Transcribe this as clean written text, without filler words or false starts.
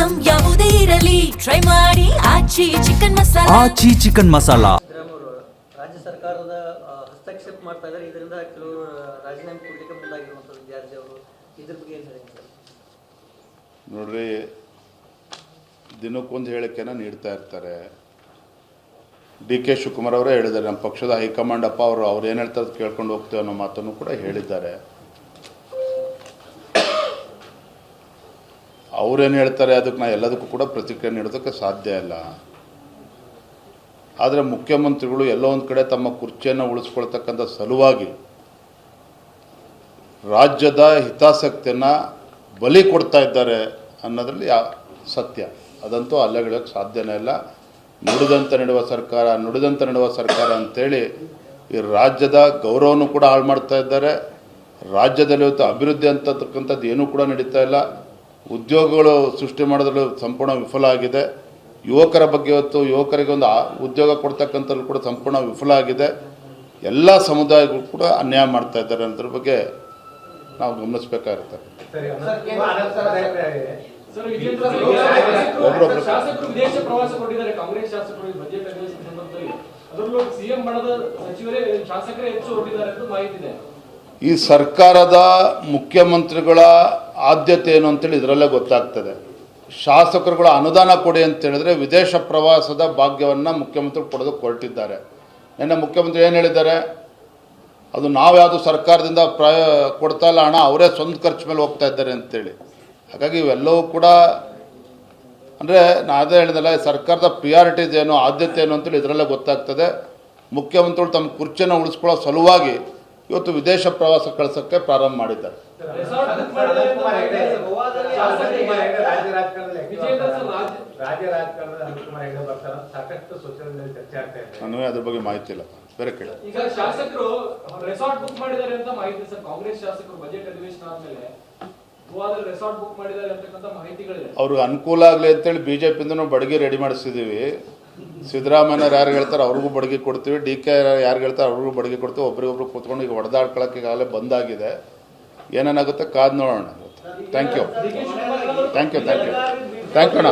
Item ಯಾವುದೇ ಇರಲಿ try ಮಾಡಿ ಆಚಿ ಚಿಕನ್ ಮಸಾಲಾ. ಆಚಿ ಚಿಕನ್ ಮಸಾಲಾ. ರಾಜ್ಯ ಸರ್ಕಾರದ ಹಸ್ತಕ್ಷೇಪ ಮಾಡ್ತಾ ಇದ್ದಾರೆ. ಇದರಿಂದ ಕೆಲವರು ರಾಜೀನಾಮೆ ಕೊಡಲಿಕ್ಕೆ ಮುಂದಾಗಿರುವಂಥದ್ದು ವಿದ್ಯಾರ್ಥಿ ಅವರು. ಇದ್ರ ಬಗ್ಗೆ ಏನು ಹೇಳಿ ಸರ್? ನೋಡ್ರಿ, ದಿನಕ್ಕೊಂದು ಹೇಳಿಕೆನ ನೀಡ್ತಾ ಇರ್ತಾರೆ. ಡಿ.ಕೆ. ಶಿವಕುಮಾರ್ ಅವರೇ ಹೇಳಿದ್ದಾರೆ, ನಮ್ಮ ಪಕ್ಷದ ಹೈಕಮಾಂಡ್ ಅಪ್ಪ ಅವ್ರು ಏನು ಹೇಳ್ತಾರೆ ಕೇಳ್ಕೊಂಡು ಹೋಗ್ತೇವೆ ಅನ್ನೋ ಮಾತನ್ನು ಕೂಡ ಹೇಳಿದ್ದಾರೆ. ಅವ್ರೇನು ಹೇಳ್ತಾರೆ ಅದಕ್ಕೆ ನಾ ಎಲ್ಲದಕ್ಕೂ ಕೂಡ ಪ್ರತಿಕ್ರಿಯೆ ನೀಡೋದಕ್ಕೆ ಸಾಧ್ಯ ಇಲ್ಲ. ಆದರೆ ಮುಖ್ಯಮಂತ್ರಿಗಳು ಎಲ್ಲೋ ಒಂದು ಕಡೆ ತಮ್ಮ ಕುರ್ಚಿಯನ್ನು ಉಳಿಸ್ಕೊಳ್ತಕ್ಕಂಥ ಸಲುವಾಗಿ ರಾಜ್ಯದ ಹಿತಾಸಕ್ತಿಯನ್ನು ಬಲಿ ಕೊಡ್ತಾ ಇದ್ದಾರೆ ಅನ್ನೋದ್ರಲ್ಲಿ ಸತ್ಯ. ಅದಂತೂ ಅಲ್ಲಗಳಕ್ಕೆ ಸಾಧ್ಯನೇ ಇಲ್ಲ. ನುಡಿದಂತೆ ನಡೆಯುವ ಸರ್ಕಾರ ಅಂತೇಳಿ ಈ ರಾಜ್ಯದ ಗೌರವನೂ ಕೂಡ ಹಾಳು ಮಾಡ್ತಾ ಇದ್ದಾರೆ. ರಾಜ್ಯದಲ್ಲಿ ಇವತ್ತು ಅಭಿವೃದ್ಧಿ ಅಂತಕ್ಕಂಥದ್ದು ಏನೂ ಕೂಡ ನಡೀತಾ ಇಲ್ಲ. ಉದ್ಯೋಗಗಳು ಸೃಷ್ಟಿ ಮಾಡೋದ್ರಲ್ಲಿ ಸಂಪೂರ್ಣ ವಿಫಲ ಆಗಿದೆ. ಯುವಕರ ಬಗ್ಗೆ ಇವತ್ತು ಯುವಕರಿಗೆ ಒಂದು ಉದ್ಯೋಗ ಕೊಡ್ತಕ್ಕಂಥದ್ದು ಕೂಡ ಸಂಪೂರ್ಣ ವಿಫಲ ಆಗಿದೆ. ಎಲ್ಲ ಸಮುದಾಯಗಳು ಕೂಡ ಅನ್ಯಾಯ ಮಾಡ್ತಾ ಇದ್ದಾರೆ ಅನ್ನೋದ್ರ ಬಗ್ಗೆ ನಾವು ಗಮನಿಸಬೇಕಾಗುತ್ತೆ. ಶಾಸಕರು ವಿದೇಶ ಪ್ರವಾಸ ಕೊಟ್ಟಿದ್ದಾರೆ. ಕಾಂಗ್ರೆಸ್ ಶಾಸಕರು ಬಜೆಟ್ ಅಧಿವೇಶನ ಸಂದರ್ಭದಲ್ಲಿ ಅದರಲ್ಲೂ ಸಿಎಂ ಬಣದ ಸಚಿವರೇ ಶಾಸಕರೇ ಹೆಚ್ಚು ಹೊರಟಿದ್ದಾರೆ ಅಂತ ಮಾಹಿತಿ ಇದೆ. ಈ ಸರ್ಕಾರದ ಮುಖ್ಯಮಂತ್ರಿಗಳ ಆದ್ಯತೆ ಏನು ಅಂತೇಳಿ ಇದರಲ್ಲೇ ಗೊತ್ತಾಗ್ತದೆ. ಶಾಸಕರುಗಳ ಅನುದಾನ ಕೊಡಿ ಅಂತ ಹೇಳಿದ್ರೆ ವಿದೇಶ ಪ್ರವಾಸದ ಭಾಗ್ಯವನ್ನು ಮುಖ್ಯಮಂತ್ರಿಗಳು ಕೊಡೋದಕ್ಕೆ ಹೊರಟಿದ್ದಾರೆ. ನಿನ್ನೆ ಮುಖ್ಯಮಂತ್ರಿ ಏನು ಹೇಳಿದ್ದಾರೆ, ಅದು ನಾವು ಯಾವುದು ಸರ್ಕಾರದಿಂದ ಕೊಡ್ತಾ ಇಲ್ಲ, ಹಣ ಅವರೇ ಸ್ವಂತ ಖರ್ಚು ಮೇಲೆ ಹೋಗ್ತಾ ಇದ್ದಾರೆ ಅಂತೇಳಿ. ಹಾಗಾಗಿ ಇವೆಲ್ಲವೂ ಕೂಡ ಅಂದರೆ ನಾನು ಅದೇ ಹೇಳಿದಲ್ಲ, ಸರ್ಕಾರದ ಪ್ರಿಯಾರಿಟೀಸ್ ಏನು, ಆದ್ಯತೆ ಏನು ಅಂತೇಳಿ ಇದರಲ್ಲೇ ಗೊತ್ತಾಗ್ತದೆ. ಮುಖ್ಯಮಂತ್ರಿಗಳು ತಮ್ಮ ಕುರ್ಚಿಯನ್ನು ಉಳಿಸ್ಕೊಳ್ಳೋ ಸಲುವಾಗಿ ಇವತ್ತು ವಿದೇಶ ಪ್ರವಾಸ ಕಳಿಸೋಕ್ಕೆ ಪ್ರಾರಂಭ ಮಾಡಿದ್ದಾರೆ. ನನಗೆ ಅದ್ರ ಬಗ್ಗೆ ಮಾಹಿತಿ ಇಲ್ಲ, ಬೇರೆ ಕೇಳಿ. ಈಗ ಶಾಸಕರು ರೆಸಾರ್ಟ್ ಬುಕ್ ಮಾಡಿದ್ದಾರೆ ಅಂತ ಮಾಹಿತಿ ಸರ್. ಕಾಂಗ್ರೆಸ್ ಶಾಸಕರು ಬಜೆಟ್ ಅಧಿವೇಶನ ಆದ್ಮೇಲೆ ಗೋವಾದಲ್ಲಿ ರೆಸಾರ್ಟ್ ಬುಕ್ ಮಾಡಿದ್ದಾರೆ ಅಂತಕ್ಕಂಥ ಮಾಹಿತಿಗಳಿದೆ. ಅವ್ರಿಗೆ ಅನುಕೂಲ ಆಗಲಿ ಅಂತೇಳಿ ಬಿಜೆಪಿಯಿಂದ ಬಡಗಿ ರೆಡಿ ಮಾಡಿಸಿದ್ದೀವಿ. ಸಿದ್ದರಾಮಯ್ಯ ಯಾರು ಹೇಳ್ತಾರೆ ಅವ್ರಿಗೂ ಬಡಗಿ ಕೊಡ್ತೀವಿ, ಡಿ.ಕೆ. ಯಾರು ಹೇಳ್ತಾರೆ ಅವ್ರಿಗೂ ಬಡಗಿ ಕೊಡ್ತೀವಿ. ಒಬ್ರಿಗೊಬ್ರು ಕೂತ್ಕೊಂಡು ಈಗ ಹೊಡೆದಾಡ್ಕೊಳ್ಳೋಕೆ ಈಗಾಗಲೇ ಬಂದಾಗಿದೆ. ಏನೇನಾಗುತ್ತೆ ಕಾದು ನೋಡೋಣ. ಥ್ಯಾಂಕ್ ಯು ಅಣ್ಣ.